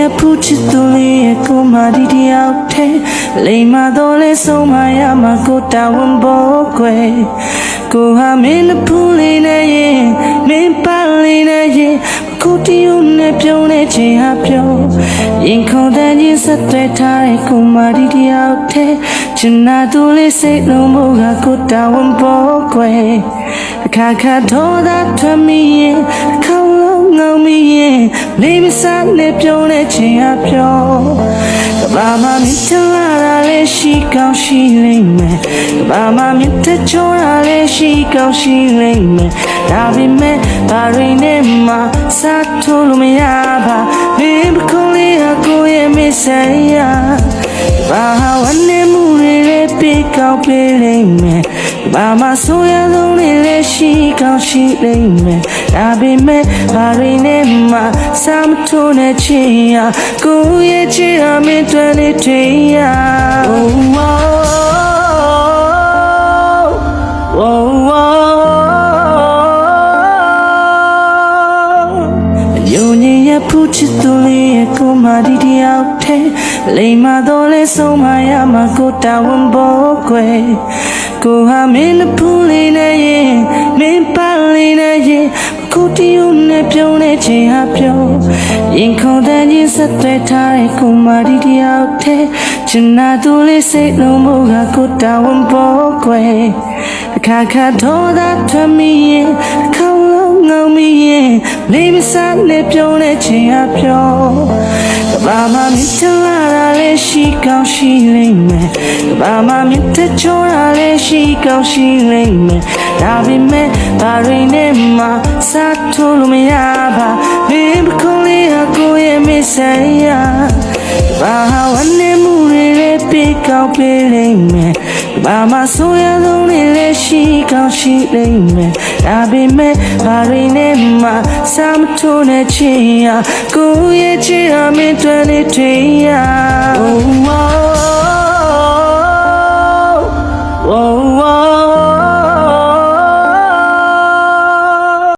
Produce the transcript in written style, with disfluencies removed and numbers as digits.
ရဲ့ဖူးချစ်သူလေးရဲ့ကိုမဒီတယောက်ထဲလိမ်မတော့လဲဆုံးမရမှာကိုတာဝန်ပေါ်ကွယ်ကိုဟာမင်းဖူးလေးနဲ့ရင်မင်းပါလေးနဲ့ရင်ကိုတီယုံနဲ့ပြုံးနေချင်ဟာပြောရင်ခုန်တဲ့ရင်ဆက်တွေ့ထားတဲ့ကိုမဒီတယောက်ထဲချင်နာသူလေးစိတ်လုံးမို့ကကိုတာဝန်ပေါ်ကွယ်အခါခါတော့သာထွမ်းမိရင်ခေါင်းလုံးငုံမိရင်လေးမစားနဲ့ပြုံးနေချင်ဟာပြောကဘာမှမထလာတာလေးရှိကောင်းရှိလိမ့်မယ်ကဘာမှမထချောတာလေးရှိကောင်းရှိလိမ့်မယ်ဒါပေမဲ့ဘာရင်းနဲ့မှစားထိုးလို့မရပါဘယ်ပခုံးလေးဟာကိုရဲ့မဆိုင်ရဘာဝနဲ့မှုတွေလည်းပြေကောင်းပြေးလိမ့်မယ်ဘာမှဆိုရလုံးလေးလည်းရှိကောင်းရှိလိမ့်မယ်ဒါပေမဲ့ဘာရင်းနဲ့မှစားမထိုးနဲ့ချင်ရကိုရဲ့ချစ်အမင်းတွေလေးထင်ရ 有你也不知道你也够嘛的条腿，累嘛都来送嘛呀嘛够大温宝贵，够哈没那铺里那耶，没巴里那耶。ကိုတီယုံနဲ့ပြုံးနေချင်ဟာပြောရင်ခုန်တဲ့ရင်ဆက်တွေ့ထားတဲ့ကိုမဒီတယောက်ထဲချင်နာသူလေးစိတ်လုံးမို့ကကိုတာဝန်ပေါ်ကွယ်အခါခါတော့သာထွမ်းမိရင်ခေါင်းလုံးငုံမိရင်လေးမစားနဲ့ပြုံးနေချင်ဟာပြောကဘာမှမထလာတာလေးရှိကောင်းရှိလိမ့်မယ်ကဘာမှမထချောတာလေးရှိကောင်းရှိလိမ့်မယ်ဒါပေမဲ့ဘာရင်းနဲ့မှစားထိုးလို့မရပါဘယ်ပခုံးလေးဟာကိုရဲ့မဆိုင်ရဘာဝနဲ့မှုတွေလည်းပြေကောင်းပြေးလိမ့်မယ်ဘာမှဆိုရလုံးလေးလည်းရှိကောင်းရှိလိမ့်မယ်ဒါပေမဲ့ဘာရင်းနဲ့မှစားမထိုးနဲ့ချင်ရကိုရဲ့ချစ်အမင်းတွေလေးထင်ရ